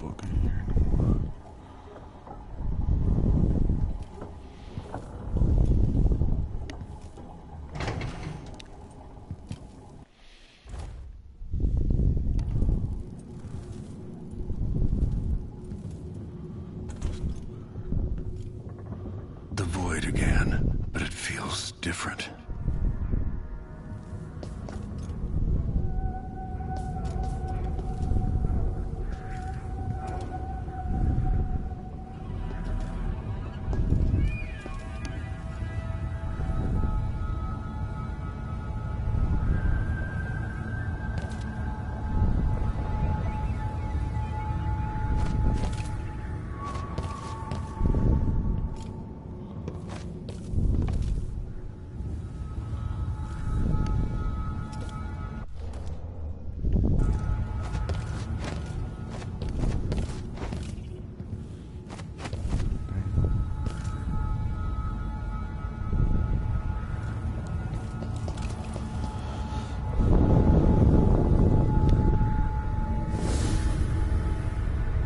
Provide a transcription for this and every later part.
book in here anymore. The void again, but it feels different.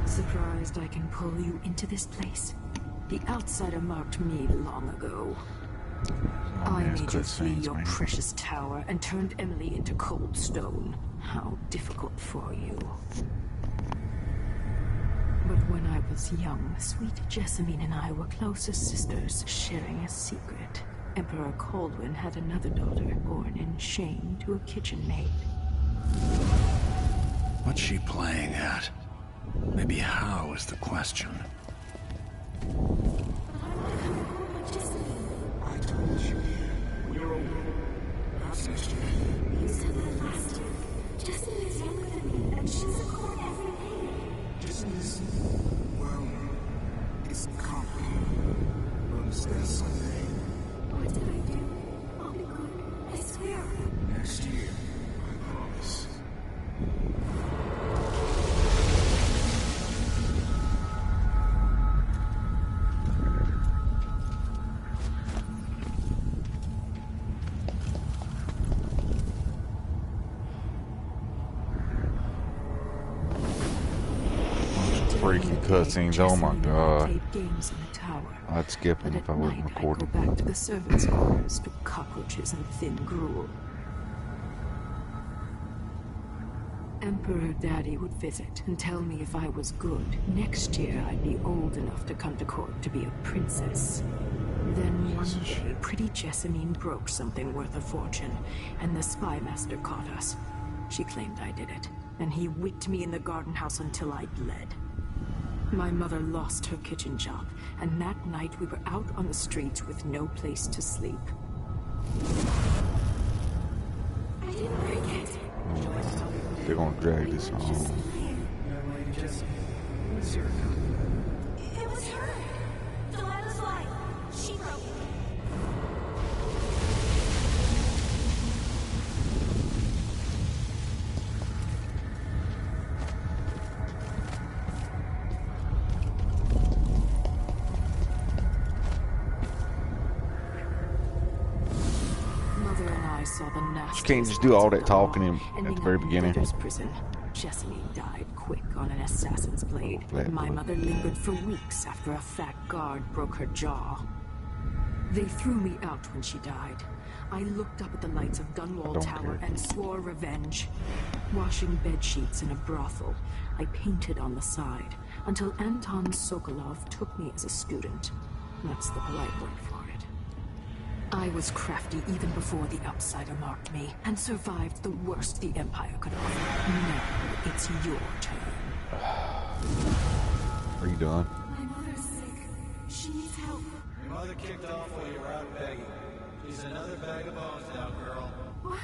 Surprised I can pull you into this place? The outsider marked me long ago. I made you flee your precious tower and turned Emily into cold stone. How difficult for you. But when I was young, sweet Jessamine and I were close as sisters, sharing a secret. Emperor Caldwin had another daughter, born in shame to a kitchen maid. What's she playing at? Maybe how is the question. I told you. We're over. That's next year. You said that last year. Jessamine is younger than me, and she's a court every day. Jessamine is... well... it's complicated. But instead Sunday. What did I do? I'll be good. I swear. Next year. I promise. Freaking cutscenes, oh my god. Played games in the tower. I'd skip them But if I at wasn't night, recording. I'd go back to the servants' quarters to cockroaches and thin gruel. Emperor Daddy would visit and tell me if I was good. Next year, I'd be old enough to come to court to be a princess. Then one day, pretty Jessamine broke something worth a fortune, and the spy master caught us. She claimed I did it, and he whipped me in the garden house until I bled. My mother lost her kitchen job, and that night we were out on the streets with no place to sleep. I didn't break it. They're gonna drag this on. Young lady Jessamine. What's your account? It was her. Delilah's wife. She broke it. Mother and I saw the nastiest You can't just do all that parts of the law, talking at ending the very up in beginning. Ritter's prison. Jessamine died quick on an assassin's blade. Flat My blade. mother lingered for weeks after a fat guard broke her jaw. They threw me out when she died. I looked up at the lights of Gunwall Don't Tower care. and swore revenge. Washing bed sheets in a brothel, I painted on the side until Anton Sokolov took me as a student. That's the polite word for it. I was crafty even before the outsider marked me, and survived the worst the Empire could offer. Now it's your turn. Are you done? My mother's sick. She needs help. Your mother kicked off while you were out begging. She's another bag of bones now, girl. What?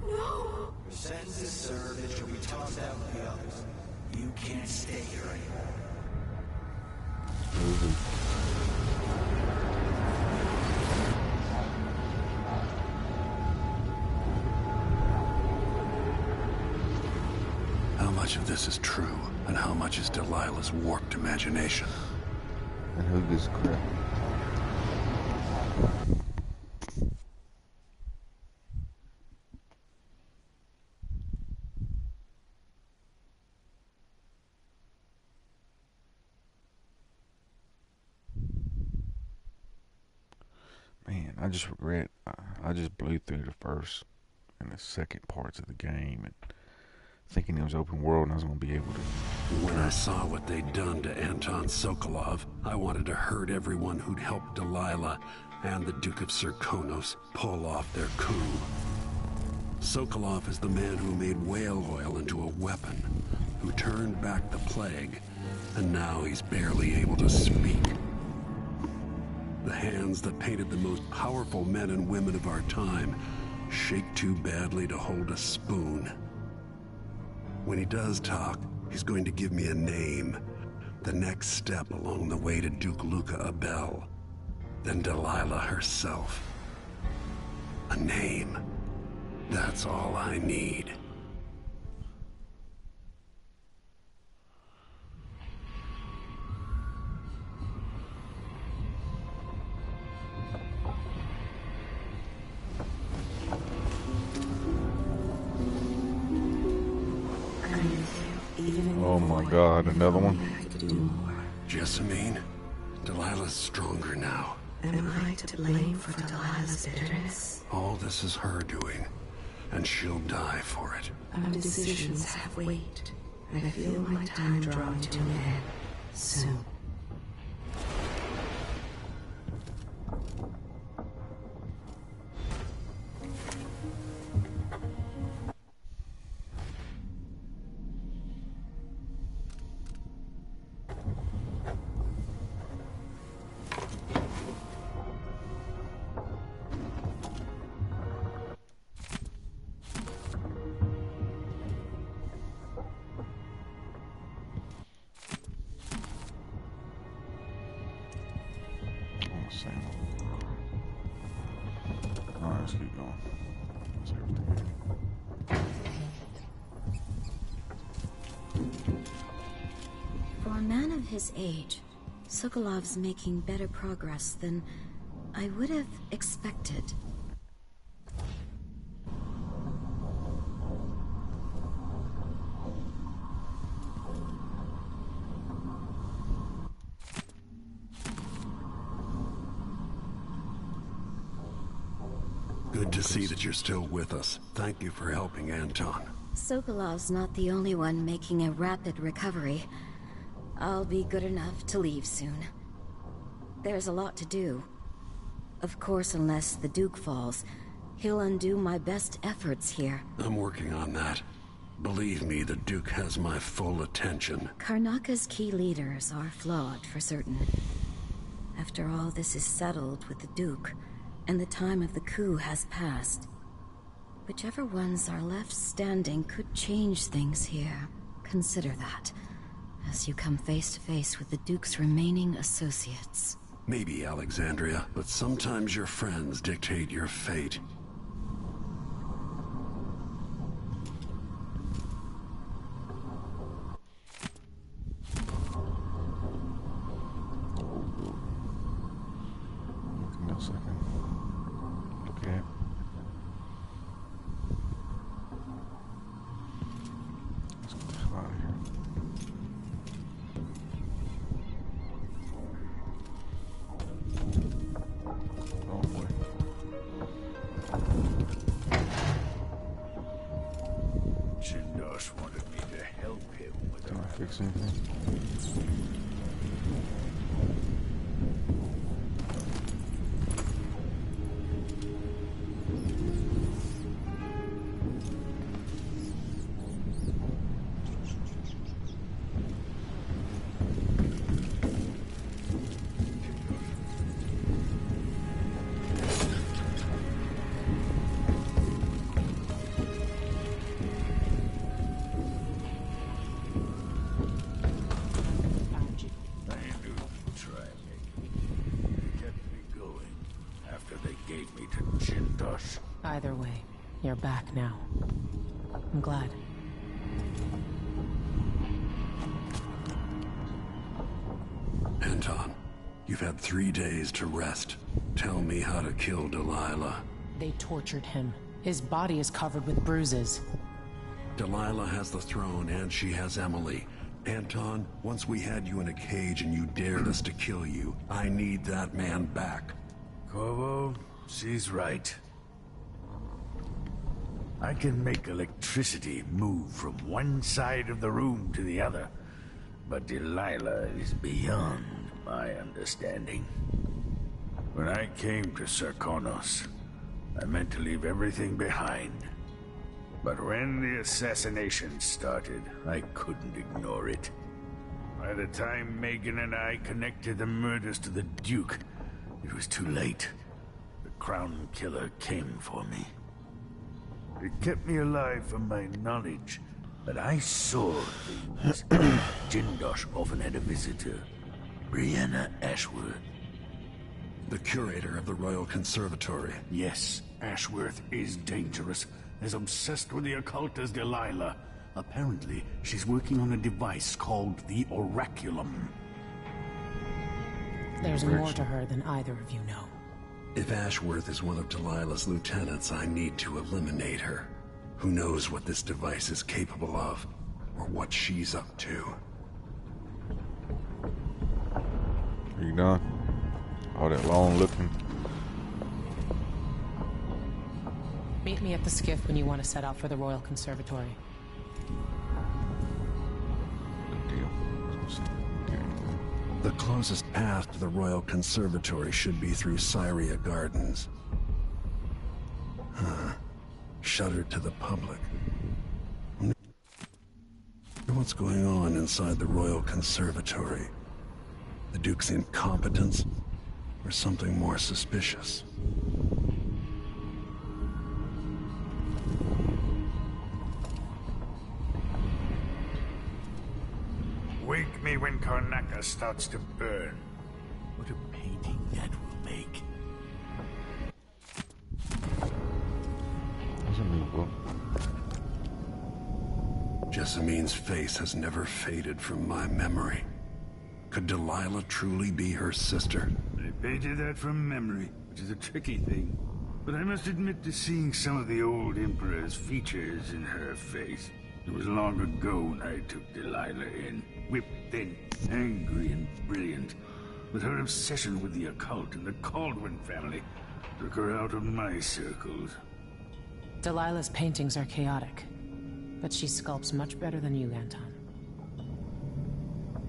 No. Your sentence is served and she'll be tossed out with the others. You can't stay here anymore. How much of this is true, and how much is Delilah's warped imagination? And who gives a crap? I just regret I just blew through the first and the second parts of the game and thinking it was open world and I was gonna be able to. When I saw what they'd done to Anton Sokolov, I wanted to hurt everyone who'd helped Delilah and the Duke of Serkonos pull off their coup. Sokolov is the man who made whale oil into a weapon, who turned back the plague, and now he's barely able to speak. The hands that painted the most powerful men and women of our time shake too badly to hold a spoon. When he does talk, he's going to give me a name, the next step along the way to Duke Luca Abel, then Delilah herself. A name. That's all I need. Oh my god, another one? Jessamine, Delilah's stronger now. Am I to blame for Delilah's bitterness? All this is her doing, and she'll die for it. Our decisions have weight. I feel my time drawing to an end soon. Alright, let's keep going. That's everything. For a man of his age, Sokolov's making better progress than I would have expected. Good to see that you're still with us. Thank you for helping Anton. Sokolov's not the only one making a rapid recovery. I'll be good enough to leave soon. There's a lot to do. Of course, unless the Duke falls, he'll undo my best efforts here. I'm working on that. Believe me, the Duke has my full attention. Karnaka's key leaders are flawed, for certain. After all this is settled with the Duke, and the time of the coup has passed, whichever ones are left standing could change things here. Consider that, as you come face to face with the Duke's remaining associates. Maybe, Alexandria, but sometimes your friends dictate your fate. Give me a second. Look at it. Let's get the hell out of here. Oh boy. Chindos wanted me to help him with Can I fix anything? Either way, you're back now. I'm glad. Anton, you've had 3 days to rest. Tell me how to kill Delilah. They tortured him. His body is covered with bruises. Delilah has the throne and she has Emily. Anton, once we had you in a cage and you dared us to kill you, I need that man back. Corvo, She's right. I can make electricity move from one side of the room to the other, but Delilah is beyond my understanding. When I came to Serkonos, I meant to leave everything behind. But when the assassination started, I couldn't ignore it. By the time Megan and I connected the murders to the Duke, it was too late. The Crown Killer came for me. It kept me alive from my knowledge, but I saw things. Jindosh often had a visitor, Brianna Ashworth. The curator of the Royal Conservatory. Yes, Ashworth is dangerous, as obsessed with the occult as Delilah. Apparently, she's working on a device called the Oraculum. There's more to her than either of you know. If Ashworth is one of Delilah's lieutenants, I need to eliminate her. Who knows what this device is capable of, or what she's up to. Are you done? All that long looking. Meet me at the skiff when you want to set out for the Royal Conservatory. Good deal. The closest path to the Royal Conservatory should be through Syria Gardens. Shuttered to the public. Wonder what's going on inside the Royal Conservatory? The Duke's incompetence? Or something more suspicious? Wake me when Karnaca starts to burn. What a painting that will make. That's a new book. Jessamine's face has never faded from my memory. Could Delilah truly be her sister? I painted that from memory, which is a tricky thing. But I must admit to seeing some of the old Emperor's features in her face. It was long ago when I took Delilah in. Whipped thin, angry and brilliant. But her obsession with the occult and the Caldwin family took her out of my circles. Delilah's paintings are chaotic, but she sculpts much better than you, Anton.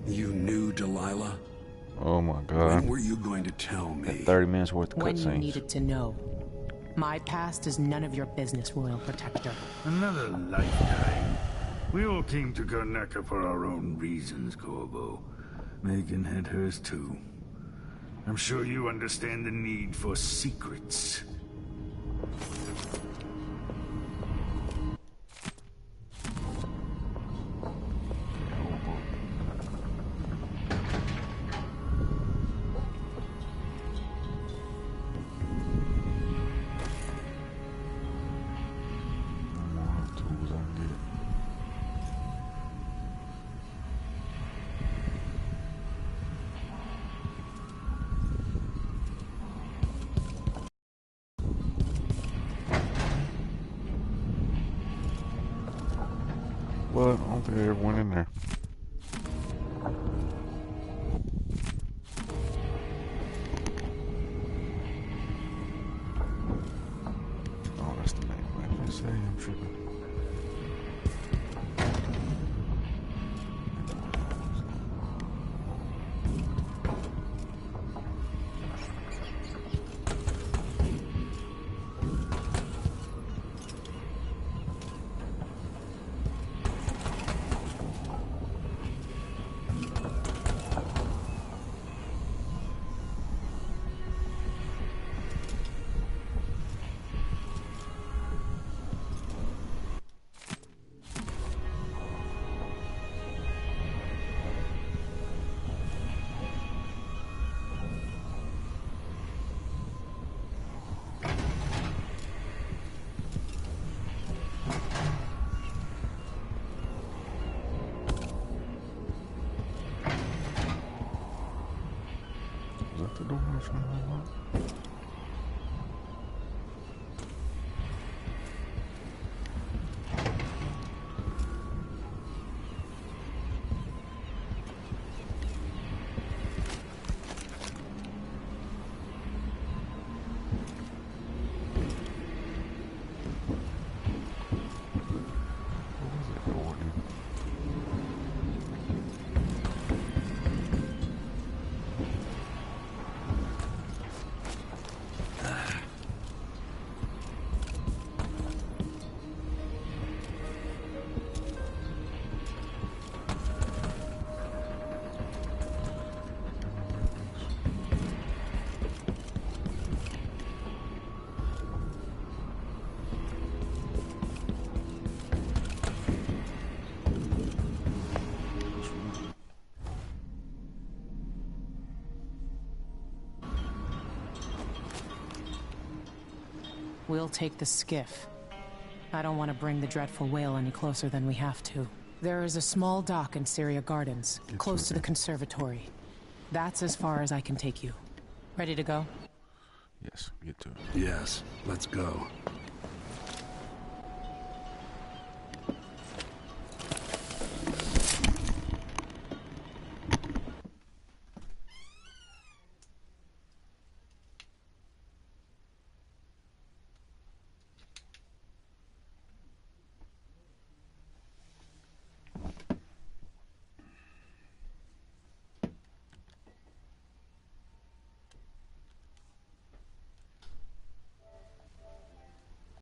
You knew Delilah? Oh my god. When were you going to tell me? That 30 minutes worth of When you cutscenes. needed to know. My past is none of your business, Royal Protector. Another lifetime. We all came to Karnaca for our own reasons, Corvo. Megan had hers too. I'm sure you understand the need for secrets. What? I don't think I ever went in there. Oh, that's the main way. I say I'm tripping. We'll take the skiff. I don't want to bring the dreadful whale any closer than we have to. There is a small dock in Syria Gardens, close to the conservatory. That's as far as I can take you. Ready to go? Yes, get to it. Yes, let's go.